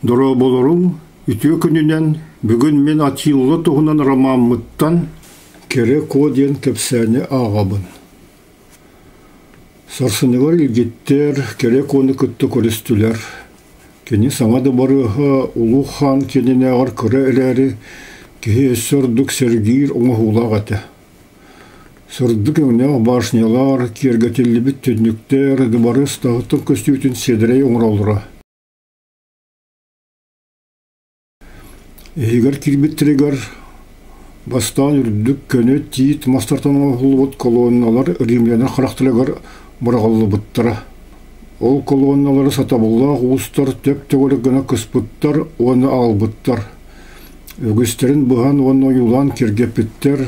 Дора болорун үтө күнүнен бүгүн мен атыйлы туһунан ромаммыттан кере коден кепсәне агабын. Сарсыныгар илгеттер кере коны күтті көрістілер. Кені саңады барыға улу хан кеніне ағар көрі әләрі кеге сұрдық сәргейір оңы хулақ әті. Сұрдық өңіне башнялар, кергетелі біт түніктер, дыбары стағыттың көстеутін седірей оңыраулыра. Егер кирбеттерегер бастан үрдік көне тиит мастартан оңғылбыт колонналар римлянар қарақтылығар бұрағылы бұттыра. Ол колонналары сатабылла ғуыстар төп төгілігіна күспұттар, оны албыттар. Өгістерін бұған оны ойылан кергепіттер,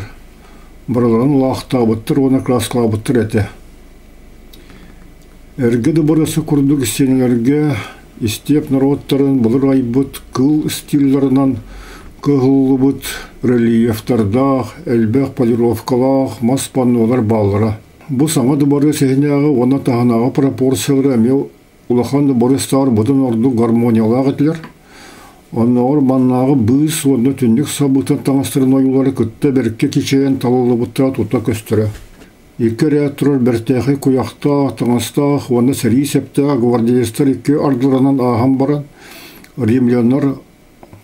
бұраларын лақтабыттыр, оны краскабыттыр әті. Әргеді бұрысы күрдік істенілерге істеп народтарын бұлыр айбыт кыл стиллерінан кығылы бұт рельефтардақ, әлбәқ полировкалақ, маспаннулар балыра. Бұл саңады бары сәйнеғі оны тағынаға пропорциялары әмеу ұлақанды бұрыстар бұдың орды гармониялақ етілер. Оннағыр баннағы бұйыс оны түндік сабытын таңыстырын ойылары күтті бәрікке кечейін талылы бұтта тұта көстірі. Екі рәт тұрар бәртәқи құяқтақ, таңыстақ, оны сәрі сәптіға гвардиестер екі ардыларынан ағам баран. Римлянар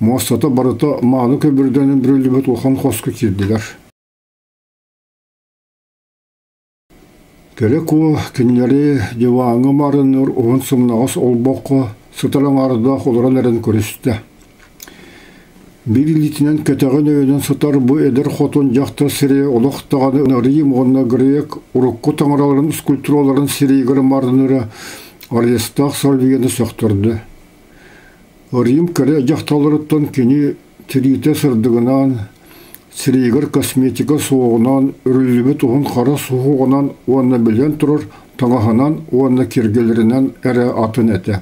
Мостата барыта маны көбірденін бүрілі бөт ұлған қосқы керділер. Керек о кенлері деваңы марыныр оғын сымнағыз олбаққа сытаран ардақ оларан әрін көрісті. Бір литінен көтәғын өйінен сытар бұ әдір қотын жақты сірі олықтағаны Рим, онына грек, ұрыққы таңыраларын, скульптураларын сірейгірі марыныры арестақ салвигені сөқтірді. Рим кәрі жақталырыттан кені тірейті сырдығынан, сірейгір косметика соғынан, үрілібі тұғын қара соғынан, оны білен тұрыр таңағынан, оны кергелерінен әрі атын әті.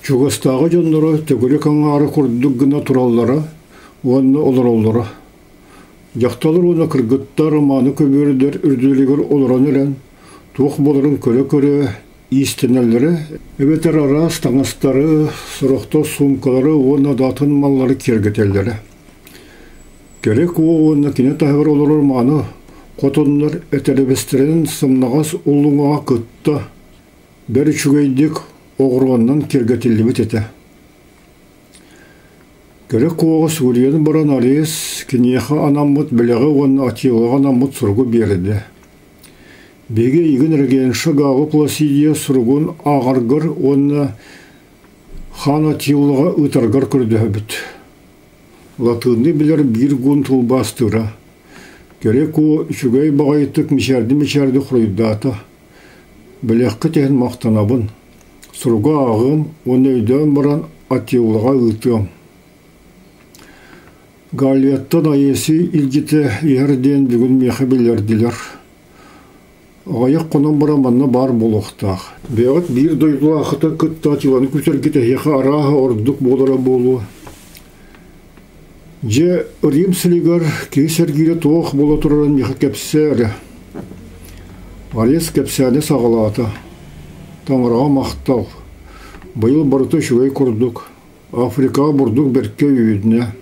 Чуғыстағы жонлары төгірі қаңары құрдығына тұралары, оны олар. Жақталыр оны кіргіттар, маны көбердер, үрділігір оларан өрен, туқ болырын көрі-көрі, истинелері, өбетер арас, таңыстары, сұрықты сумкалары, оны датын маллары кергетелері. Керек оны кене тағыр олар маны, қотынлар әтәребестерін сымнағас ұлыңаға күтті, бәрі чүгейдік оғырғаннан кергетелі бітеті. Керек оғы Сүрияны баран арес, кенеға анамыт білігі оны атиылыға анамыт сұрғы берді. Беге егін регенші ғағы Пласидия сұрғын ағарғыр, оны хан атиылыға ұтарғыр күрді өбіт. Латынды білер бір күн тұлбастыра. Керек о үшігей бағайттық мешәрді құрайдаты. Білеққі тән мақтанабын. Сұрға ағым, оны өйден баран атиылыға ұтым. Галияттан айесі илгеті ерден бүгін меқі білерділер. Ағаяқ қонан бараманна бар болуқтақ. Бәғыт бір дойдылы ақыта күтті атиланы көтергеті еқі араға ордық болыра болуы. Же Рим сілігер кейсергері тоқ бола тұраран меқі кәпсәрі. Арес кәпсәне сағалаты. Таңыраға мақтал. Байыл барыты шүгей күрдік. Африка бұрдық бәртке үйдіне.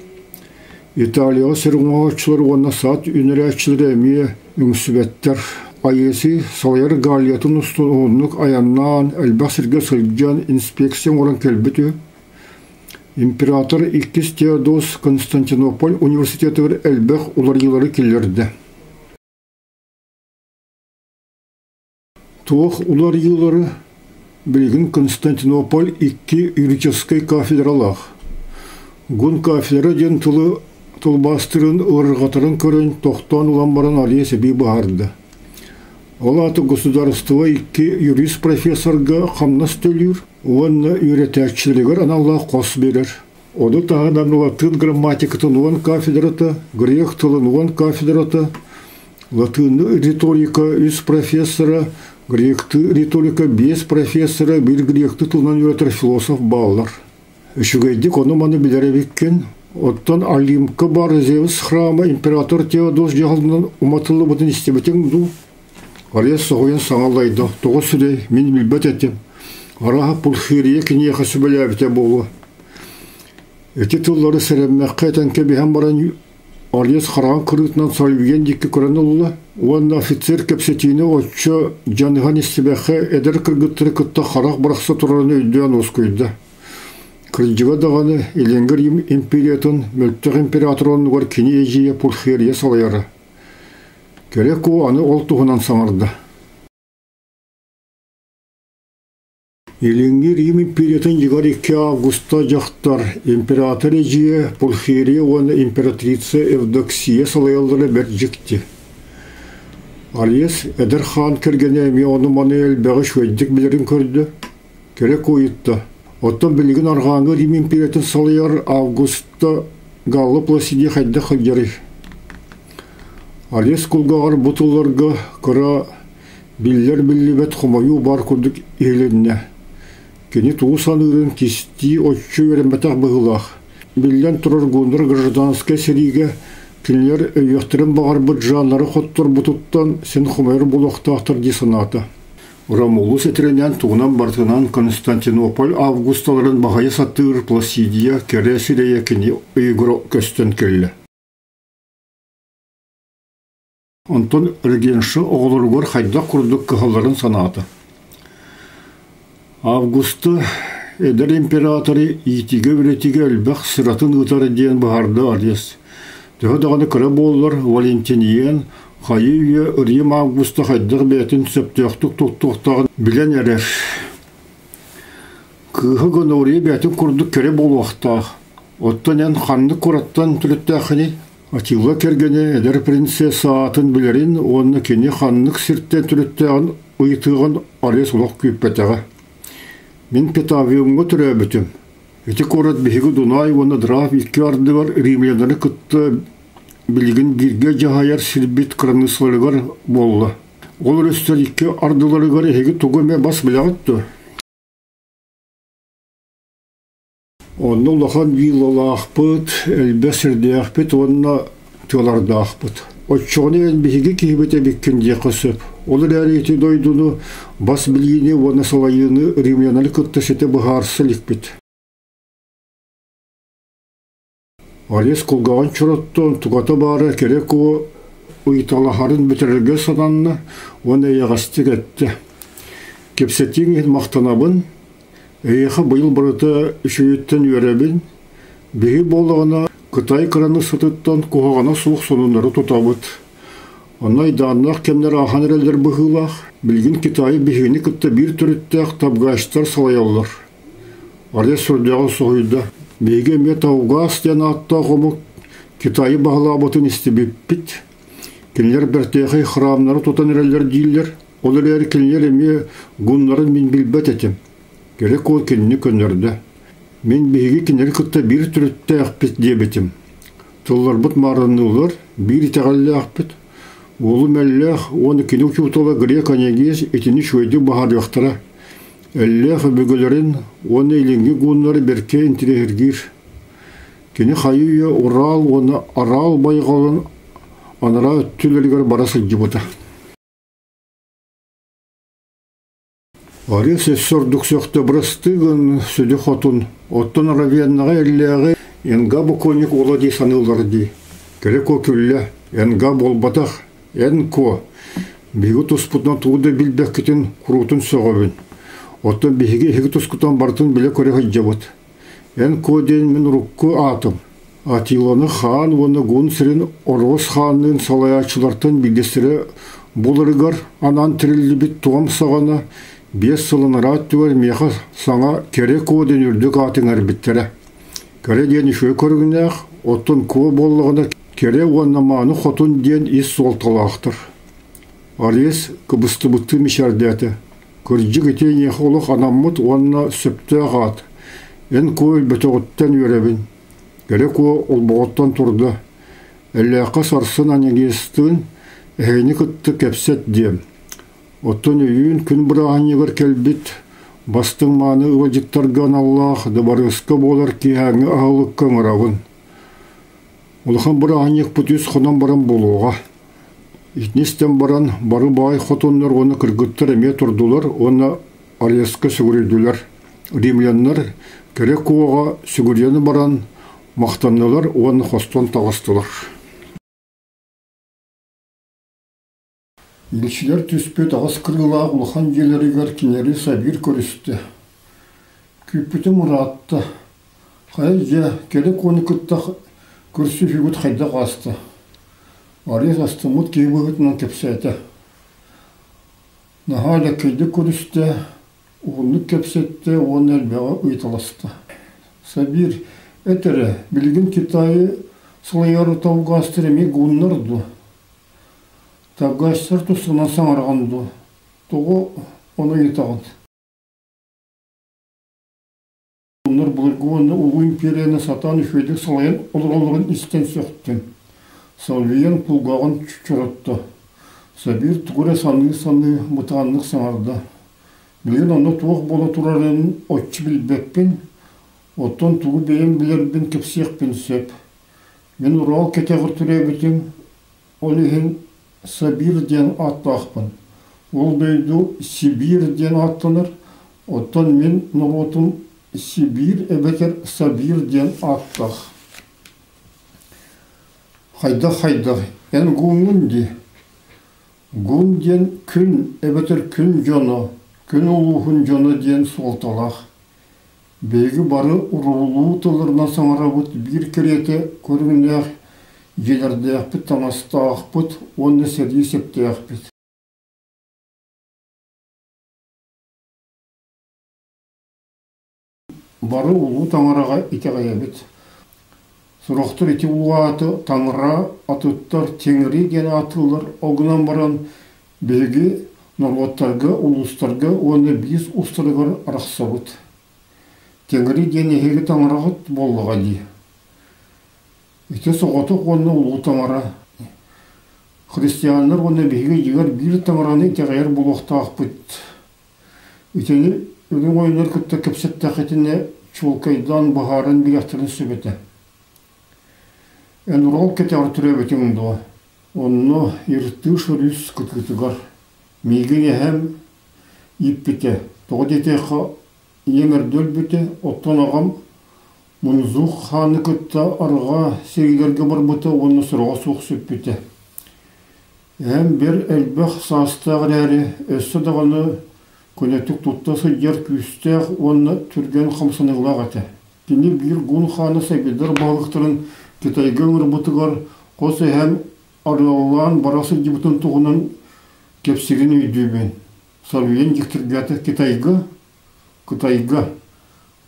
Италияға сіріңағатшылар оны сат үнірәтшілер әмие үңсібәттер. Айесі салайыр галиятын ұстығынлық аяннан әлбәқ сірге сылджан инспекция орын кәлбіті. Император Иккис Теодос Константинополь университетігір әлбәқ олар елары келерді. Туық олар елары білген Константинополь 2 юридической кафедралақ. Гүн кафедра ден тұлбастырын ұрғатырын көрін тоқтан ұлан баран алиесі бей бағарды. Олаты государство 2 юрист профессорға қамнас төлір, оны үйретәкшілігір аналла қос берер. Оды тағыдан латын грамматикатын оған кафедраты, грек тылын оған кафедраты, латынны риторика үз профессора, гректі риторика без профессора, бір гректі тылынан үйретер философ баллар. Үшігейдік оны маны білері беккен, оттан Олимпқа бар Зевс храмы император Теодос жағылынан ұматылы бұтын істебетен ду. Арес соғойын саңалайды, тоғы сүрей, мен білбет әтем. Араха пулхирия кине хасыбалабите болу. Эти тыллары сәрәммәккә тәнкә биһәм баран Арьес харан кырытнан салбиген дикке коранылла. Уанна офицер кепсетине оччо жаныган истибәхә эдер кыргыттыры кытта харак баракса тураны өйдән оскойда. Кырҗыга даганы Эленгер империятын мөлтәк императорын гор кини ежие пулхирия салайары. Керек о аны ол туғынан саңырды. Эленгер империятын жигар 2 августа жақтар император ежие пулхирия оны императрица Евдоксия салайалдары бер жикти. Арьес эдер хан кергене эме оны мануэль бәғі шөйдік білерін көрді. Керек ойытты. Оттан білген арғаңы Рим империятын салайар августа Галлы пласиде қайда қылжары. Арьес кулгағар бұтыларға қыра биллер биллибет құмайу бар күрдік елінне. Кені туысан үрін кисти отчу верембетақ бұғылақ. Биллен тұрар гундыр гражданская сериге кенлер өйектірін бағар бұд жанлары қоттыр бұтыттан сен құмайыр бұлықтақтыр десынаты. Ромулус етерінен туғынан бартынан Константинополь августаларын бағайы саттыр Пласидия кересірeye кені ұйғыры көстен келі. Онтон регенші оғылырғыр қайда құрдық қығыларын санаты. Августа эдер императоры итиге үретиге әлбәқ сыратын ұтары дейін бағарды Арьес. Төгі дағаны кірі болылар Валентиниен Хайыйы Рим августа қайдық бәтін сөптіқтік тұқтықтағын білен әрер. Кығы гонория бәтін құрдық кері бол уақытақ. Оттан ән қанны құраттан түріттәқіні Атила кергене эдер принцесса атын білерін, оны кені қаннық сірттен түріттәғын ұйтығын Арьес ұлық күйіппәтіға. Мен Петавиумға түрі бүтім. Эти корат бейгі Дунай, оны драв 2 арды бар римлянары күтті білген бірге жағайар сілбет қырынысларығар болы. Ол рөстер 2 ардыларығар егі тұғыме бас білағытты. Оны ұлақан виллалы ақпыт, әлбәсірде ақпыт, онына тыларды ақпыт. Отчоғыны ән бейгі кейбеті беккенде қысып. Олар әрейті дойдуны бас білгені оны салайыны римлянары күтті сеті бұғарсы лікпет. Арьес кулгаған чұраттан тұғата бары керек о ұйталахарын бітірілге сананны оны яғастық әтті. Кепсетен мақтанабын, әйеқі бұйыл бұрыты үшейеттен өрәбін, бейі болығына Қытай қыраны сытыттан қоғағана суық сонындары тұтабыд. Онай даннақ кемдер ахан әрелдер бұғылақ, білген Китайы бейгені күтті бір түріттәқ табғаштар салаялар. Арьес сүрдіғі соғыйды. Бейге ме тауға астен атта қомы Китайы бағылабытын істебеппіт. Кенлер бәртеғі храмнары тұтан әрелдер дейлер. Олар әрі кенлер еме ғұнларын мен білбәт етем. Керек ол кеніне көнерді. Мен бейге кенлер күтті бір түрітті әқпет дебетім. Тұллар бұт марынылар, бір тәғалі әқпет. Олы мәлләқ, оны кені ұчутала грек анегез етіні шөйді бағар яқтыра. Әлләқ бөгілерін, оны еленге ғұнлары берке інтірегергер. Кені қайыйы Урал, оны Арал байғалын анара өттілерігер барасы жібыта. Арьес эссордук сөқті бірістігін сөді қотын. Оттын равеннаға әлләғі енға бұконик ола дей санылдар дей. Керек о күлі, енға болбатақ, енко. Бейгі тұспытынан туғыда білбәк кетін құрутын соғабын. Оттын бейгі егі тұскутан бартын біле көреғі жабыт. Енко дейін мен рукку атым. Атиланы хан, оны ғын сірін Орос ханның салаячылартын білдестірі болырығар анан тірілі біт туғам сағана 5 сылын раттуар меха саңа керек оден үрдік атын әрбіттері. Кере дені шөй көргінәқ, оттын көй болығына кере оннаманы қотын ден ес солталақтыр. Арьес кыбысты бұтты мешәрдәті. Көрджік етен еқі олық анаммыт онна сөпті ағат. Ен көй бүті ғыттан өребін. Керек ол бұғыттан тұрды. Әлләққа сарсын анегестігін әйні күтті кәпсет дем. Оттон үйін күн бұрағанегір кәлбет, бастың маны ұлжыттарған Аллах, дабарысқа болар кейәңі ағылық көңірағын. Олыған бұрағанег бұтыз қонан баран болуға. Итнестен баран бары бай қотонлар оны кіргіттір әме тұрдылар, оны Арияска сүгүрейдүлер. Римляннар керек куага сүгүрейені баран мақтаннылар, оны хостон тағыстылар. Илчилер түспе тағыз кырыла улахан желерігер кенері Сабир көрісті. Күппіті мұратты. Қай же керек оны күтті көрсі фигут қайда қасты. Арияс астымыт кейбігітінен кепсеті. Нахаля кейді көрісті, ұғынлық кепсетті, оны әлбеға ұйталасты. Сабир әтірі білген Китайы сылайары тауғастырыме ғуынларды. Тағастыр тұсынан саңарғанды. Тоғы оны етағын. Onlar bulgunu Ulu İmperiyanı satan üfedik salayan olur-olurun isten söktün. Salviyen pulgağın çürüttü. Sabir tuğra sanı mutağanlık sanardı. Bilen onu tuğuk bolu turarının otçı bilbekpin, oton tuğu beyin bilerbin kepsiyekpin söp. Men Ural keteğir türebitim, olihin Sabir diyen attağpın. Ol beydu Sibir diyen attanır, oton men nurotum Sibir ebeker Sabir diyen attaq. Hayda, en guğun di. Guğun diyen kün, ebeter kün jonu, kün uluğun jonu diyen soltalaq. Beygi barı uruluğu tılırına sanarabıt bir kerete körünlüğü jelerdeyek bit, tanastağıq bit, onu seri septeyek bit. Barı ulu tanırağa iteğaya bit. Suraqtır iti ulu atı tanıra atıttar tengri gen atılır. Oğunan baran beygi norvattarga, ulustarga onu biz ustargar araqsa bit. Tengri gen ehegi tanırağıt bolluğa di. Ite soğatık onu ulu tanıra. Hristiyanlar onu beygi jigar bir tanıranı iteğayar buluqtağıq bit. Iteni Ülün oyunlar kütte kepset taketine çulkaydan baharın bir yahtırın sübete. En Ural keteğir türebetin doğa. Onu yırttığı şörüs kütkütügar. Meygine hem ip bite. Toğa deteğe yemer döl bite. Ottan ağam munzuq xanı kütte arığa serilerge bar bite. Onu sırağa soğuk süp bite. Hem bir elbək sastağır əri. Össü dağını Könetük tuttası yer küstəq, onu türgen xamsınıqlaq ətə. Dini bir gün xanı səbidər bağıqtırın Kitayga ırbutıgar, qosu hem arıqlan barası gibitin tuğunun kepsigin üydübün. Sarviyen jiktirgəti Kitayga.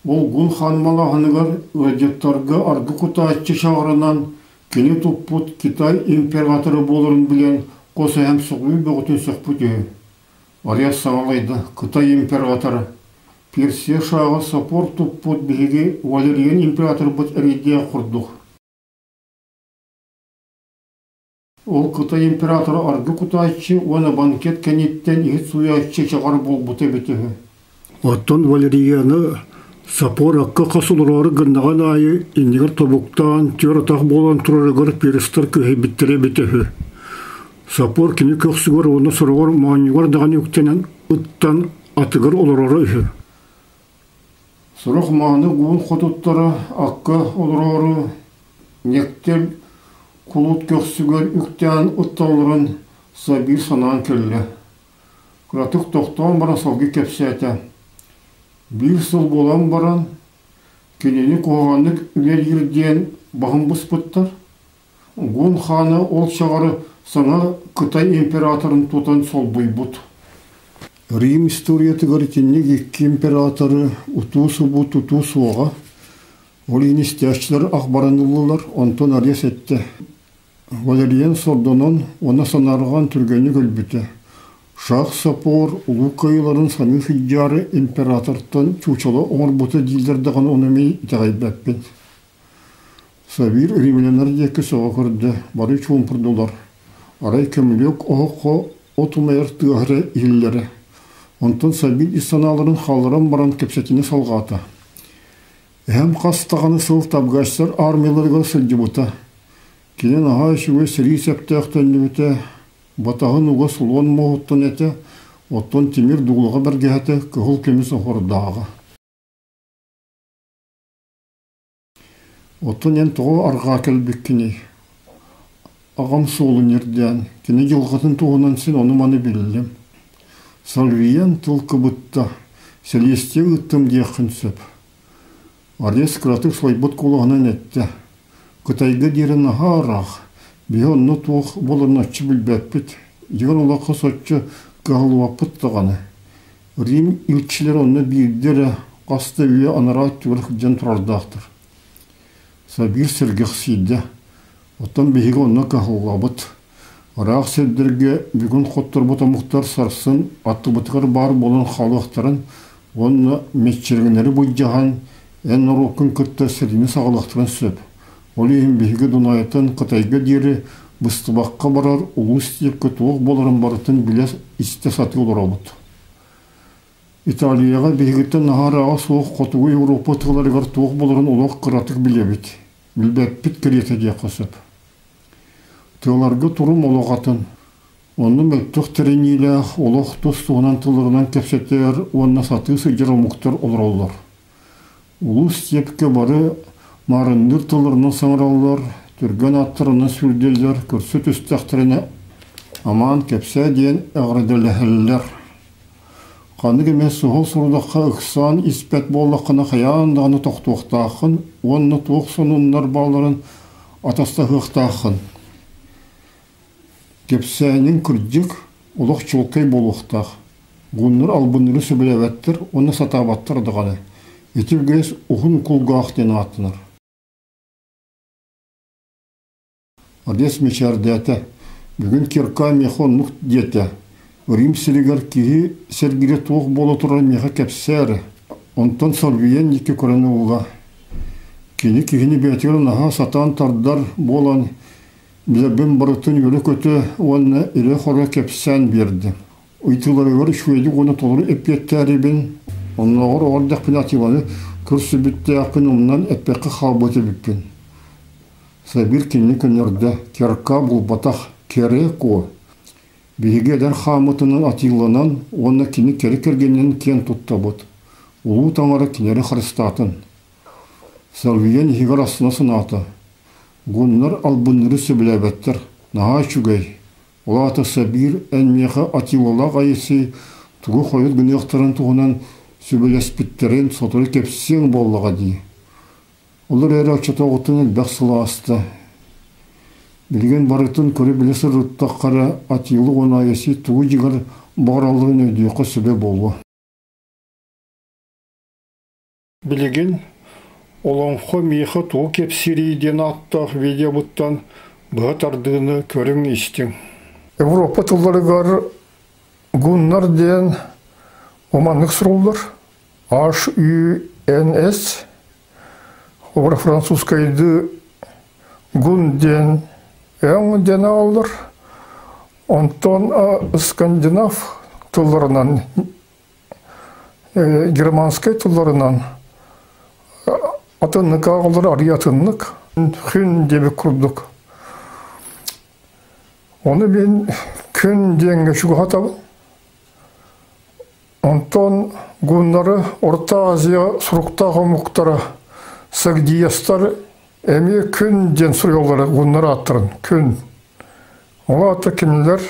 Ol gün xanmalağınıgar ödettarga argı kutayçı şağırından kene tupput Kitay imperatoru bolurun bilen qosu hem suğuy bəğütün sökpütü. Арияс саңалайды, Кытай императоры. Персия шағы сапор тұппыт бейге Валериан император бұт әрейдея құрдық. Ол Кытай императоры арғы құтайчы, оны банкет кәнеттен ет суячы чағар бол бұты бітігі. Оттан Валерияны сапор аққа қасылырары ғындаған айы инегер тобуқтан түйір болан тұрарығыр перістер көй біттіре бітігі. Сапор кini köksügör onu sorgor maňygar dağını yüktenen ıttan atıgır olurары ühü. Soruq maňy guğun xotuttara akka olurары nektel kulut köksügör yüktenen ıttaların Sabir sanan kelle. Kıratık toqtan baran salgı kepsete. Bir sıl bolan baran kenini koğanlık üler yirdiyen bağın bıspıttar. Guğun xanı ol çağarı sana Kıtay imperatorun tutan sol buybut. Rim istoriyeti garıtinlik iki imperatoru utusu bu tutusu oğa. Olin istiyaçları akbaranılılar ondan ariyas etti. Valerian sordonon ona sanargan türgeni gölbüte. Şah Sapor ulu kayıların sanı hicjarı imperatordan çuçalı oğur buta dilderdiğen onami iteğaybepin. Sabir Rimlianlar deki soğa kırdı. Bari çoğumpurdular. Aray kömülük oğuqo otumayar tığırı illeri. Ondan Sabir isanaların halların baran kepsetini salgata. Hem qastağını sıl tabgaçlar armiyalarga sılcı buta. Kenen ağa şüve seri septağıtın lübüte. Batağın uğa sulvan moğuttan ete. Оттон Тимир дулуға бергәһәте кыһыл көміс оғырдағы. Оттон ен туғы арға кәлбеккіне. Ағам суылын ерден, кені жылғатын туғынан сен оны маны білілім. Салвиян тұлқы бұтта, сәлесте ұттым дейқін сөп. Арес кратық слайбыт қолығынан әтті. Қытайға дерін аға арақ, бе онны туық болырнатшы білбәппіт. Егер олақы сотчы қағылуаппыт тағаны. Рим үлчілер оны бейдері қасты өе анара түрік ден тұрардақтыр. Сабир сәргіқ сейді. Оттан бейгі онна қағылуапыт. Арақ сәддерге бүгін қоттыр бұта мұқтар сарсын, атты бұтығыр бар болын қалуақтарын, онна метчергенері бұйджаған, ән ұрықын күтті сәрдені сағалақтырын сөп. Ол ең бейгі дұнайытын Қытайға дері бұстыбаққа барар, ұлы істеп көтуық боларын барытын білес істе саты олар алыд. Италияға бейгіттен нағараға суық қотуғы Европа тұғыларығар туық боларын олық қыратық білебет. Білбәппет кереті де қосып. Тыларғы тұрым олығатын. Оны мәттіқ тіренейлі олық тұстығынан тылығынан кәпсеттер, онына саты сыйжыр мұқтар олар олар. Ұлы істепке бары марындыр тылырынан саңыраулар, түрген аттырынан сүрделдер, көрсет үстіқтіріне аман кәпсә дейін әғреділіхілілер. Қаны кеме сұғыл сұрудаққа ұқсан іспәт болаққына қаяндағыны тоқтуқтақын, онны туық сонынлар баларын атастағықтақын. Кепсәнің күрдік ұлық чулкай болуқтақ. Ғынныр албыныры сөбіләвәттір, оны сатабаттырдығаны. Етілгес ұғын құлғақ ден атыныр. Адес мечардәті. Бүгін керка мехон мұқт деті. Рим селегер кейі сәргіре туық болу тұрар меға кәпсәрі. Онтан салвиен неке көріні ұға. Кені кейіні бәтігір наға сатан тардар болан біләбін барытын өлі көті онына үлі қора кәпсән берді. Үйтіларығыр шуеді оны толыры әппеттәрі бен, онығыр оғырдақ пен атиланы күрсі бітті ақпен онынан әппәқі қалбыты бікпен. Сабир кені көнерді керка бұл батақ кере ко. Бейге әдер қамытының атилынан оны кені кері кергенен кен тұтта бұд. Улу таңары кенері Христатын. Салвиен егер астына сынаты. Гуннар албыныры сөбіләбәттір. Наға чүгей. Олаты Сабир әнмеға атилала ғайысы тұғы қойыт гүнеқтарын тұғынан сөбіләспіттерін сотыры кепсең болыға дей. Олар әрі ачата оғытын әлбәқ сыла асты. Білген барытын көрі білесі рыттаққары атилы оны аясы тұғы жығыр бағралығын өйдеқі сөбе болу. Білген оланқы мейхі тұғы кепсерейден аттақ веде бұттан бұғат ардығыны көрің істің. Европа тұлларығар гуннар ден оманлық сұрулар. HUNS Олар французскайды гун ден әң ден алыр. Онтон скандинав тұлларынан, германскай тұлларынан атыннық ағылыр ариятыннық күн дебі күрдік. Оны мен күн денге шуға атабын. Онтон гуннары Орта Азия сұрықтағы мұқтары сагдиястар әме күн ден сұрыялары гуннары аттырын. Күн. Ола аты кемелер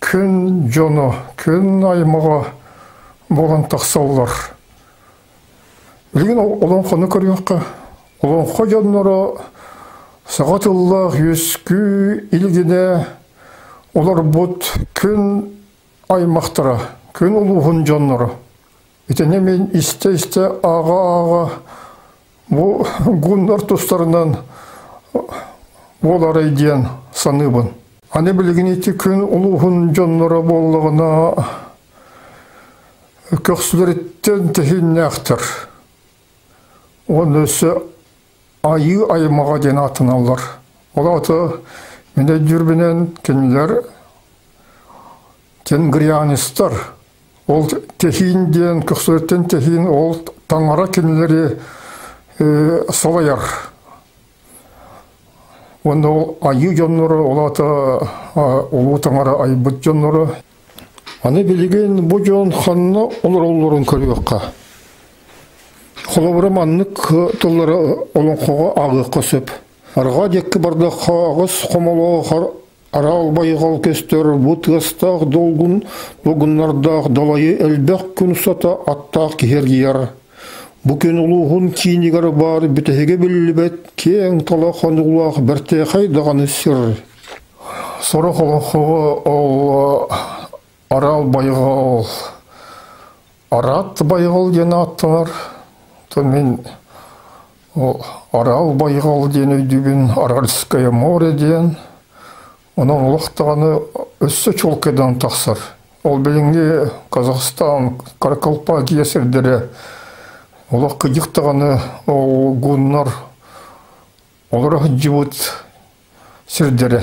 күн жоны, күн аймаға болған тақсаулар. Білген олан қаны көргенқі. Олан қой жонлары сағатыллақ өскі илгене олар бұд күн аймақтары, күн ұлығын жонлары. Етене мен істе аға бұл гуннар тұстарынан олар айден саныбын. Аны білген еті күн ұлығын жонлары болығына көксілереттен тәхін әқтір. Оны өсі айы аймаға ден атын алар. Ол аты мене жүрбінен кенелер тенгрианистар. Ол тәхін ден, көксілереттен тәхін ол таңара кенелері солаяр. Оны ол айы жонлары, ол аты ұлы таңара айбыт жонлары. Аны билеген бу жон ханна олоролорун көрөкка. Холобрам аннык тыллары олонхога агы кысып. Арга декке барды хагыс комоло арал байгал көстөр бутгастак долгуннардак далайы элбек күн сата аттак кергияр. Бу күн улугун кинигер бар бүтеге билбет кең талахан улак берте хайдаганы сир. Сора холохого ол арал байгал арат байгал деген аттар. То мен арал байгал деген өйдүбүн Аральское море деген. Onun улуктаганы өссө чолкадан таксыр. Ол билинги Казахстан, Каракалпакия сердери. Улакка жыктаганы ол гуннар олар живут сердери.